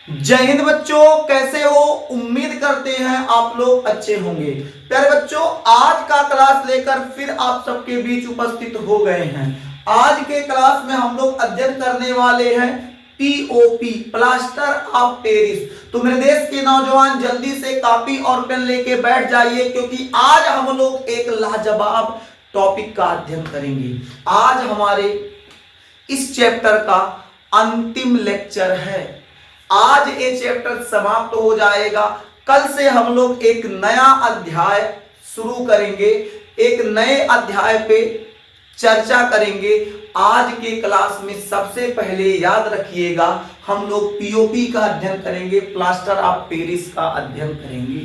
जय हिंद बच्चों, कैसे हो? उम्मीद करते हैं आप लोग अच्छे होंगे। प्यारे बच्चों, आज का क्लास लेकर फिर आप सबके बीच उपस्थित हो गए हैं। आज के क्लास में हम लोग अध्ययन करने वाले हैं पीओपी, प्लास्टर ऑफ पेरिस। तो मेरे देश के नौजवान जल्दी से कॉपी और पेन लेके बैठ जाइए, क्योंकि आज हम लोग एक लाजवाब टॉपिक का अध्ययन करेंगे। आज हमारे इस चैप्टर का अंतिम लेक्चर है। आज ये चैप्टर समाप्त हो जाएगा। कल से हम लोग एक नया अध्याय शुरू करेंगे, एक नए अध्याय पे चर्चा करेंगे। आज के क्लास में सबसे पहले याद रखिएगा, हम लोग पीओपी का अध्ययन करेंगे, प्लास्टर ऑफ पेरिस का अध्ययन करेंगे।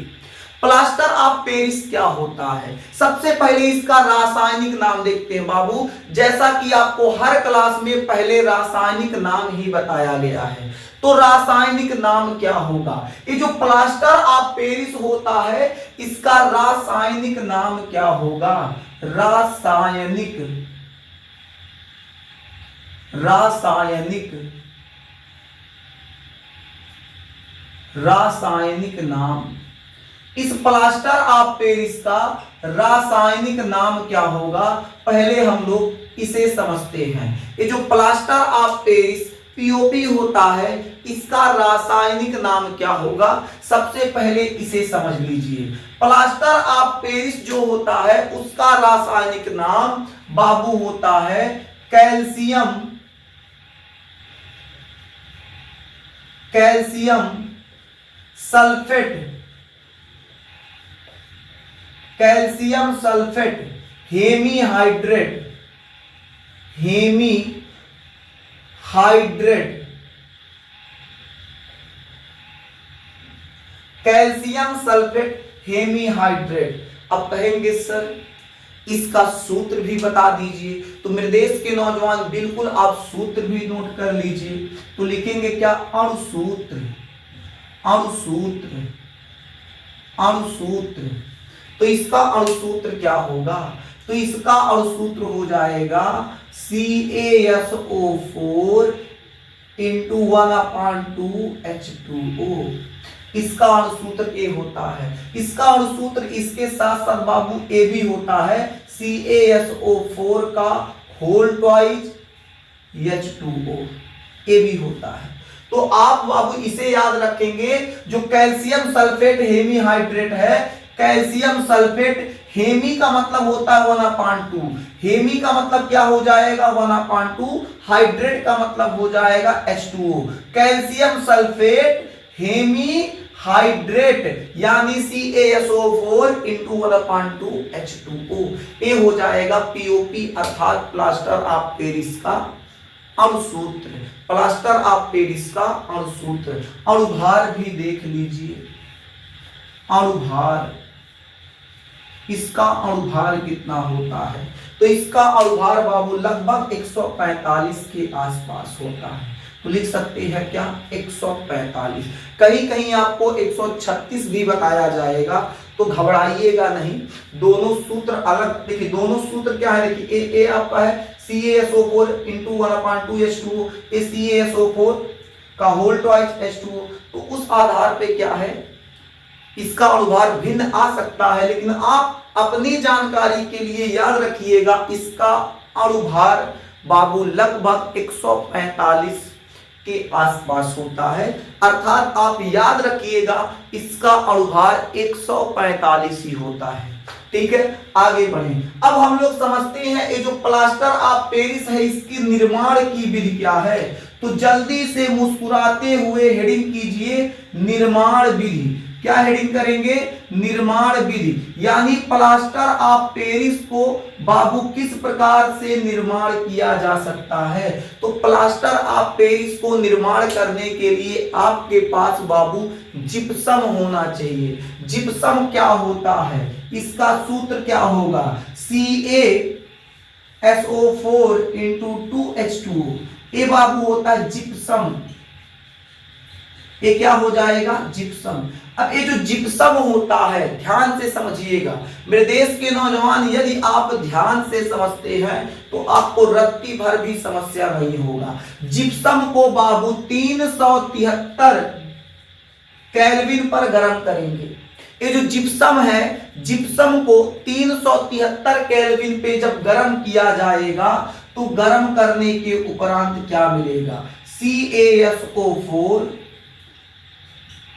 प्लास्टर ऑफ पेरिस क्या होता है? सबसे पहले इसका रासायनिक नाम देखते हैं बाबू। जैसा कि आपको हर क्लास में पहले रासायनिक नाम ही बताया गया है, तो रासायनिक नाम क्या होगा? ये जो प्लास्टर ऑफ पेरिस होता है, इसका रासायनिक नाम क्या होगा? रासायनिक नाम, इस प्लास्टर ऑफ पेरिस का रासायनिक नाम क्या होगा? पहले हम लोग इसे समझते हैं। ये जो प्लास्टर ऑफ पेरिस पीओपी होता है, इसका रासायनिक नाम क्या होगा? सबसे पहले इसे समझ लीजिए। प्लास्टर ऑफ पेरिस जो होता है, उसका रासायनिक नाम बाबू होता है calcium sulphate, hemihydrate, calcium sulphate hemihydrate. अब कहेंगे सर इसका सूत्र भी बता दीजिए। तो मेरे देश के नौजवान बिल्कुल आप सूत्र भी नोट कर लीजिए। तो लिखेंगे क्या? अणुसूत्र। तो इसका अणुसूत्र क्या होगा? तो इसका अणुसूत्र हो जाएगा CaSO4 इंटू 1/2H2O। इसका अणुसूत्र ए होता है। इसका अणुसूत्र इसके साथ साथ बाबू ए भी होता है, CaSO4 का होल ट्वाइस H2O, ए भी होता है। तो आप बाबू इसे याद रखेंगे। जो कैल्शियम सल्फेट हेमीहाइड्रेट है, कैल्शियम सल्फेट, हेमी का मतलब होता है 1/2, हेमी का मतलब क्या हो जाएगा? 1/2, हाइड्रेट का मतलब हो जाएगा H2O। Calcium sulphate Hemy hydrate यानी CaSO4 इंटू 1/2H2O। ये हो जाएगा पीओपी अर्थात प्लास्टर ऑफ पेरिस का अणुसूत्र। प्लास्टर ऑफ पेरिस का अणुसूत्र। अणुभार भी देख लीजिए। अणुभार, इसका अणुभार कितना होता है? तो इसका अणुभार बाबू लगभग 145 के आसपास होता है। तो लिख सकते हैं क्या? 145। कहीं कहीं आपको 136 भी बताया जाएगा, तो घबराइएगा नहीं। दोनों सूत्र अलग देखिए, दोनों सूत्र क्या है? देखिए ए आपका है CaSO4 इंटू 1/2H2O, CaSO4 का होल ट्वाइस H2O। तो उस आधार पे क्या है, इसका अणुभार भिन्न आ सकता है, लेकिन आप अपनी जानकारी के लिए याद रखिएगा, इसका अणुभार बाबू लगभग 145 के आसपास होता है। अर्थात आप याद रखिएगा, इसका अणुभार 145 ही होता है। ठीक है, आगे बढ़ें। अब हम लोग समझते हैं ये जो प्लास्टर ऑफ पेरिस है, इसकी निर्माण की विधि क्या है। तो जल्दी से मुस्कुराते हुए हेडिंग कीजिए निर्माण विधि। क्या हेडिंग करेंगे? निर्माण विधि। यानी प्लास्टर ऑफ पेरिस को बाबू किस प्रकार से निर्माण किया जा सकता है। तो प्लास्टर ऑफ पेरिस को निर्माण करने के लिए आपके पास बाबू जिप्सम होना चाहिए। जिप्सम क्या होता है? इसका सूत्र क्या होगा? CaSO4 into 2H2O। ये बाबू होता है जिप्सम। ये क्या हो जाएगा? जिप्सम। अब ये जो जिप्सम होता है, ध्यान से समझिएगा मेरे देश के नौजवान, यदि आप ध्यान से समझते हैं तो आपको रत्ती भर भी समस्या नहीं होगा। जिप्सम को बाबू 373 केल्विन पर गर्म करेंगे। ये जो जिप्सम है, जिप्सम को 373 केल्विन पे जब गर्म किया जाएगा तो गर्म करने के उपरांत क्या मिलेगा, CaSO4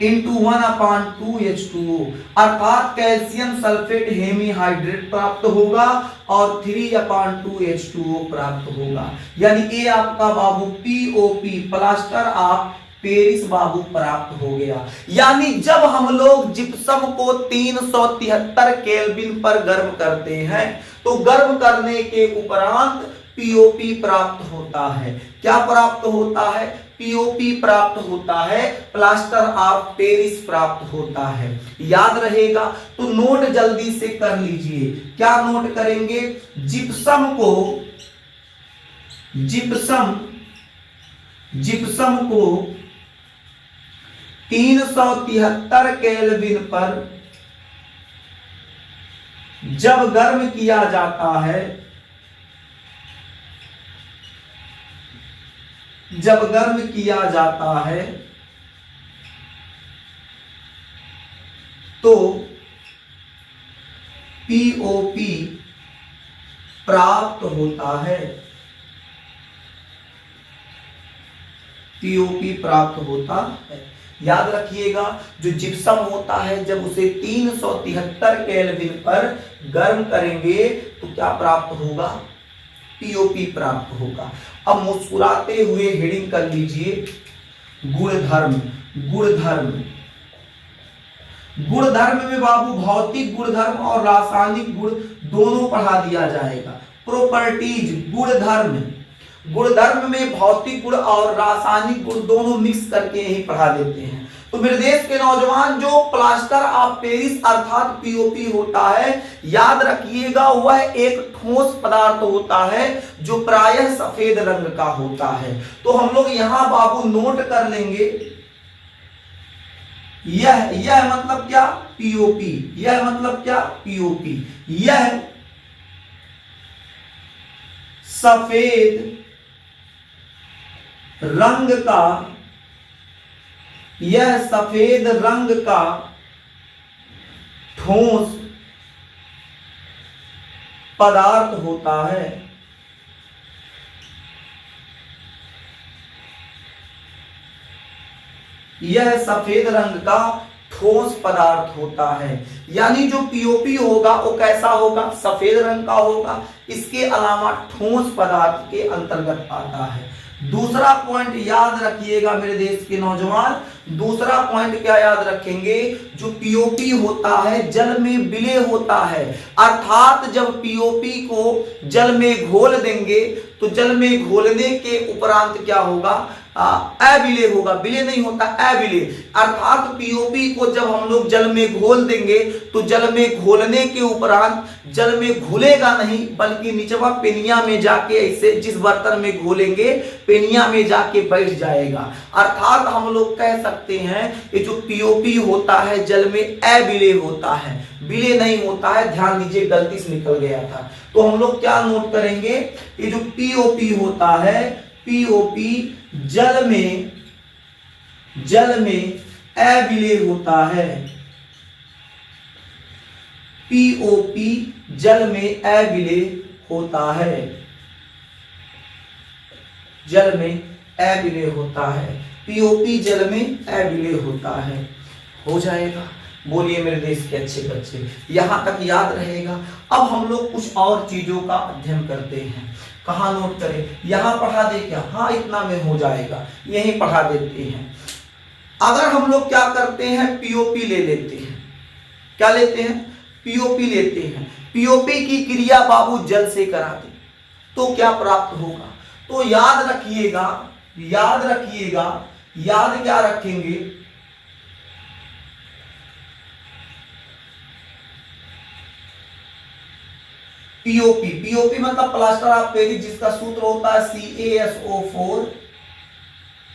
इंटू 1/2H2O, अर्थात कैल्शियम सल्फेट हेमीहाइड्रेट प्राप्त होगा और 3/2H2O प्राप्त होगा। यानी ये आपका बाबू POP, प्लास्टर ऑफ पेरिस बाबू प्राप्त हो गया। यानी जब हम लोग जिप्सम को 373 केल्विन पर गर्म करते हैं तो गर्म करने के उपरांत पीओपी प्राप्त होता है। क्या प्राप्त होता है, पीओपी प्राप्त होता है, प्लास्टर ऑफ पेरिस प्राप्त होता है। याद रहेगा तो नोट जल्दी से कर लीजिए। क्या नोट करेंगे, जिप्सम को 373 केल्विन पर जब गर्म किया जाता है, जब गर्म किया जाता है तो पीओपी प्राप्त होता है, पीओपी प्राप्त होता है। याद रखिएगा जो जिप्सम होता है जब उसे 373 केल्विन पर गर्म करेंगे तो क्या प्राप्त होगा, पीओपी प्राप्त होगा। अब मुस्कुराते हुए हेडिंग कर लीजिए, गुणधर्म। गुणधर्म, गुणधर्म में बाबू भौतिक गुणधर्म और रासायनिक गुण दोनों पढ़ा दिया जाएगा। प्रॉपर्टीज, गुणधर्म, गुणधर्म में भौतिक गुण और रासायनिक गुण दोनों मिक्स करके ही पढ़ा देते हैं। तो मेरे देश के नौजवान, जो प्लास्टर ऑफ पेरिस अर्थात पीओपी होता है, याद रखिएगा वह एक ठोस पदार्थ होता है जो प्रायः सफेद रंग का होता है। तो हम लोग यहां बाबू नोट कर लेंगे, यह मतलब क्या, पीओपी। यह मतलब क्या, पीओपी। यह सफेद रंग का, यह सफेद रंग का ठोस पदार्थ होता है। यह सफेद रंग का ठोस पदार्थ होता है। यानी जो पीओपी होगा वो कैसा होगा, सफेद रंग का होगा, इसके अलावा ठोस पदार्थ के अंतर्गत आता है। दूसरा पॉइंट याद रखिएगा मेरे देश के नौजवान, दूसरा पॉइंट क्या याद रखेंगे, जो पीओपी होता है जल में विलय होता है। अर्थात जब पीओपी को जल में घोल देंगे तो जल में घोलने के उपरांत क्या होगा, अविलय होगा, विलय नहीं होता, अविलय। अर्थात पीओपी को जब हम लोग जल में घोल देंगे तो जल में घोलने के उपरांत जल में घुलेगा नहीं, बल्कि निचवा पेनिया में जाके, ऐसे जिस बर्तन में घोलेंगे पेनिया में जाके बैठ जाएगा। अर्थात हम लोग कह सकते हैं ये जो पीओपी होता है जल में अविलय होता है, विलय नहीं होता है। ध्यान दीजिए, गलती से निकल गया था। तो हम लोग क्या नोट करेंगे, ये जो पीओपी होता है, पीओपी जल में अविलय होता है। पीओपी जल में अविलय होता है, जल में अविलय होता है, पीओपी जल में अविलय होता है। हो जाएगा, बोलिए मेरे देश के अच्छे बच्चे, यहां तक याद रहेगा। अब हम लोग कुछ और चीजों का अध्ययन करते हैं। कहाँ नोट करें, यहां पढ़ा दे क्या, हाँ इतना में हो जाएगा, यहीं पढ़ा देते हैं। अगर हम लोग क्या करते हैं, पीओपी ले लेते हैं, क्या लेते हैं, पीओपी लेते हैं, पीओपी की क्रिया बाबू जल से करा दे तो क्या प्राप्त होगा। तो याद रखिएगा, याद रखिएगा, याद क्या रखेंगे, पीओपी, पीओपी मतलब प्लास्टर ऑफ पेरिस, जिसका सूत्र होता है CaSO4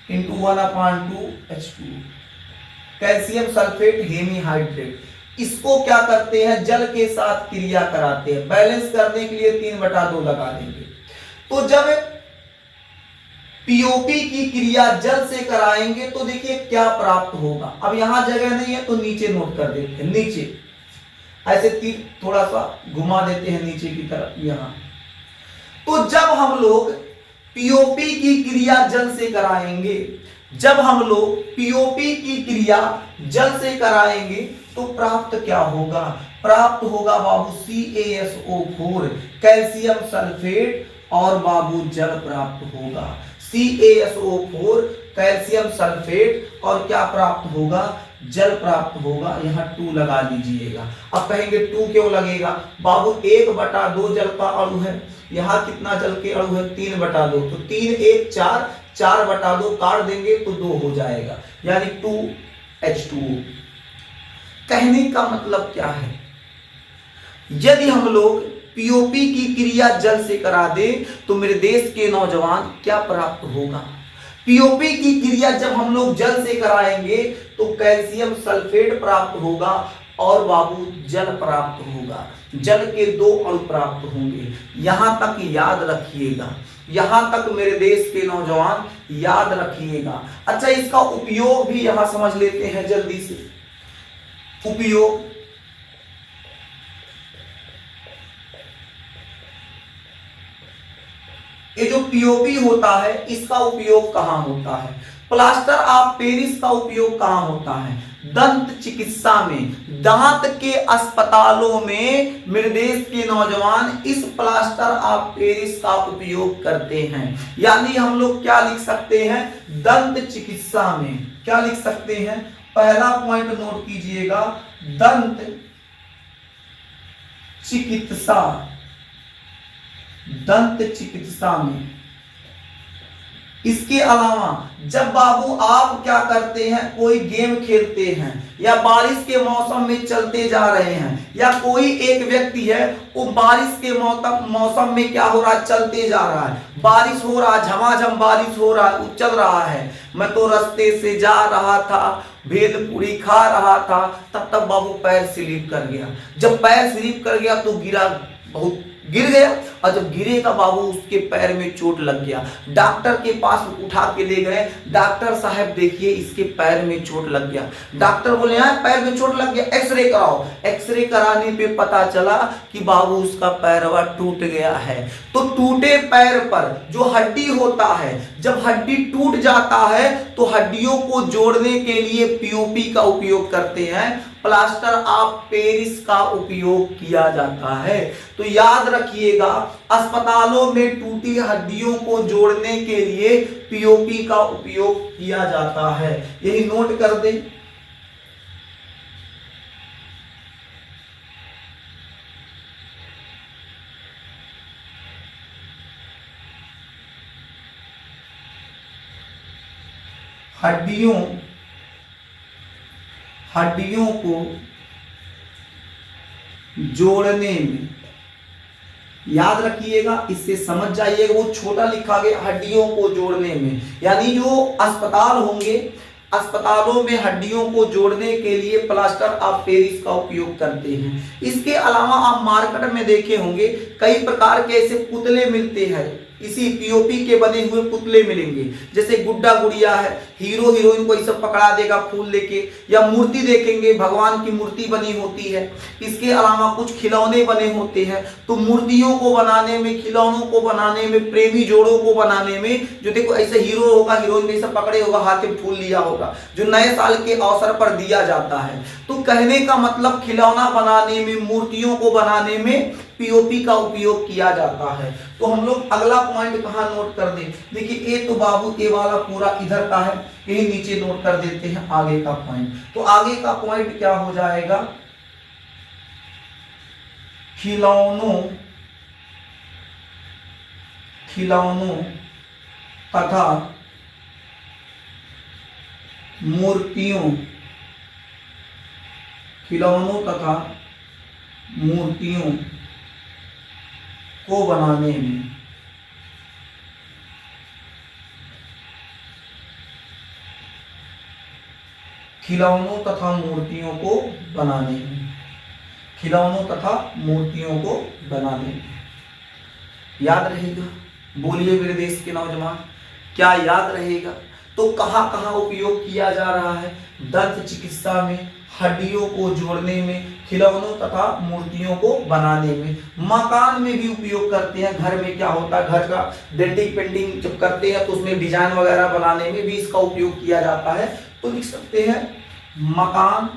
into 1/2H2, calcium sulphate hemihydrate. इसको क्या करते हैं, जल के साथ क्रिया कराते हैं, बैलेंस करने के लिए 3/2 लगा देंगे। तो जब पीओपी की क्रिया जल से कराएंगे तो देखिए क्या प्राप्त होगा। अब यहां जगह नहीं है तो नीचे नोट कर देते हैं, नीचे ऐसे तीर थोड़ा सा घुमा देते हैं नीचे की तरफ यहां। तो जब हम लोग पीओपी की क्रिया जल से कराएंगे, जब हम लोग पीओपी की क्रिया जल से कराएंगे तो प्राप्त क्या होगा, प्राप्त होगा बाबू CaSO4 कैल्शियम सल्फेट और बाबू जल प्राप्त होगा। CaSO4 कैल्शियम सल्फेट और क्या प्राप्त होगा, जल प्राप्त होगा। यहाँ 2 लगा दीजिएगा। अब कहेंगे 2 क्यों लगेगा बाबू, 1/2 जल का अणु है, यहाँ कितना जल के अणु है 3/2, तो 3 1 4, 4/2 काट देंगे तो 2 हो जाएगा, यानी 2H2O। कहने का मतलब क्या है, यदि हम लोग पीओपी की क्रिया जल से करा दे तो मेरे देश के नौजवान क्या प्राप्त होगा। पीओपी की क्रिया जब हम लोग जल से कराएंगे तो कैल्शियम सल्फेट प्राप्त होगा और बाबू जल प्राप्त होगा। जल के 2 अणु प्राप्त होंगे। यहां तक याद रखिएगा, यहां तक मेरे देश के नौजवान याद रखिएगा। अच्छा, इसका उपयोग भी यहां समझ लेते हैं जल्दी से। उपयोग, ये जो पीओपी होता है इसका उपयोग कहां होता है, प्लास्टर ऑफ पेरिस का उपयोग कहां होता है, दंत चिकित्सा में, दांत के अस्पतालों में मेरे देश के नौजवान इस प्लास्टर ऑफ पेरिस का उपयोग करते हैं। यानी हम लोग क्या लिख सकते हैं, दंत चिकित्सा में क्या लिख सकते हैं, पहला पॉइंट नोट कीजिएगा, दंत चिकित्सा, दंत चिकित्सा में। इसके अलावा जब बाबू आप क्या करते हैं, कोई गेम खेलते हैं या बारिश के मौसम में चलते जा रहे हैं, या कोई एक व्यक्ति है वो बारिश के मौसम में क्या हो रहा है, चलते जा रहा है, बारिश हो रहा है, झमाझम बारिश हो रहा है, वो चल रहा है, मैं तो रास्ते से जा रहा था, भेलपूरी खा रहा था, तब तक बाबू पैर स्लिप कर गया। जब पैर स्लिप कर गया तो गिरा, बहुत गिर गया, और जब गिरेगा बाबू उसके पैर में चोट लग गया। डॉक्टर के पास उठा के ले गए, डॉक्टर साहब देखिए इसके पैर में चोट लग गया। डॉक्टर बोले यार पैर में चोट लग गया, एक्सरे कराओ। एक्सरे कराने पे पता चला कि बाबू उसका पैरवा टूट गया है। तो टूटे पैर पर जो हड्डी होता है, जब हड्डी टूट जाता है तो हड्डियों को जोड़ने के लिए पीओपी का उपयोग करते हैं, प्लास्टर ऑफ पेरिस का उपयोग किया जाता है। तो याद रखिएगा, अस्पतालों में टूटी हड्डियों को जोड़ने के लिए पीओपी का उपयोग किया जाता है, यही नोट कर दें। हड्डियों को जोड़ने में, याद रखिएगा, इससे समझ जाइएगा, वो छोटा लिखा गया हड्डियों को जोड़ने में, यानी जो अस्पताल होंगे, अस्पतालों में हड्डियों को जोड़ने के लिए प्लास्टर ऑफ पेरिस का उपयोग करते हैं। इसके अलावा आप मार्केट में देखे होंगे कई प्रकार के ऐसे पुतले मिलते हैं, इसी पीओपी के बने हुए पुतले मिलेंगे, जैसे गुड्डा गुड़िया है, हीरो हीरोइन को सब पकड़ा देगा फूल लेके, या मूर्ति देखेंगे भगवान की मूर्ति बनी होती है। इसके अलावा कुछ खिलौने बने होते हैं, तो मूर्तियों को बनाने में, खिलौनों को बनाने में, प्रेमी जोड़ों को बनाने में, जो देखो ऐसे हीरो होगा, हीरोइन ने सब पकड़े होगा, हाथ में फूल लिया होगा, जो नए साल के अवसर पर दिया जाता है। तो कहने का मतलब खिलौना बनाने में, मूर्तियों को बनाने में पीओपी का उपयोग किया जाता है। तो हम लोग अगला पॉइंट कहां नोट कर दें, देखिए ए तो बाबू ए वाला पूरा इधर का है, यही नीचे नोट कर देते हैं आगे का पॉइंट। तो आगे का पॉइंट क्या हो जाएगा, खिलौनों तथा मूर्तियों, खिलौनों तथा मूर्तियों को बनाने में, खिलौनों तथा मूर्तियों को बनाने में, खिलौनों तथा मूर्तियों को बनाने में, याद रहेगा। बोलिए मेरे देश के नौजवान, क्या याद रहेगा? तो कहाँ कहाँ उपयोग किया जा रहा है? दंत चिकित्सा में, हड्डियों को जोड़ने में, खिलौनों तथा मूर्तियों को बनाने में, मकान में भी उपयोग करते हैं। घर में क्या होता है, घर का डेंटिंग पेंटिंग जब करते हैं तो उसमें डिजाइन वगैरह बनाने में भी इसका उपयोग किया जाता है। तो लिख सकते हैं मकान,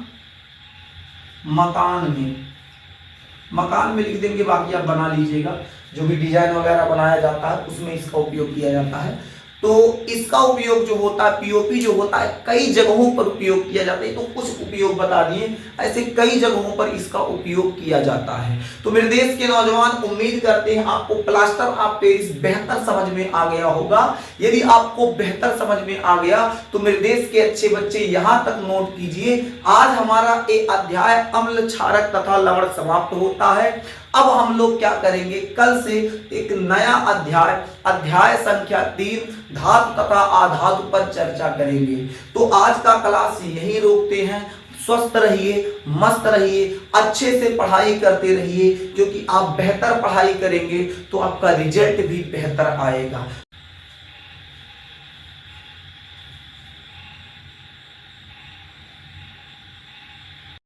मकान में लिख देंगे, बाकी आप बना लीजिएगा। जो भी डिजाइन वगैरह बनाया जाता है उसमें इसका उपयोग किया जाता है। तो इसका उपयोग जो होता है, पीओपी जो होता है, कई जगहों पर उपयोग किया जाता है। तो कुछ उपयोग बता दिए, ऐसे कई जगहों पर इसका उपयोग किया जाता है। तो मेरे देश के नौजवान, उम्मीद करते हैं आपको प्लास्टर ऑफ पेरिस बेहतर समझ में आ गया होगा। यदि आपको बेहतर समझ में आ गया तो मेरे देश के अच्छे बच्चे यहां तक नोट कीजिए, आज हमारा ये अध्याय अम्ल क्षारक तथा लवण समाप्त होता है। अब हम लोग क्या करेंगे, कल से एक नया अध्याय, अध्याय संख्या 3 धातु तथा अधातु पर चर्चा करेंगे। तो आज का क्लास यही रोकते हैं। स्वस्थ रहिए, मस्त रहिए, अच्छे से पढ़ाई करते रहिए, क्योंकि आप बेहतर पढ़ाई करेंगे तो आपका रिजल्ट भी बेहतर आएगा।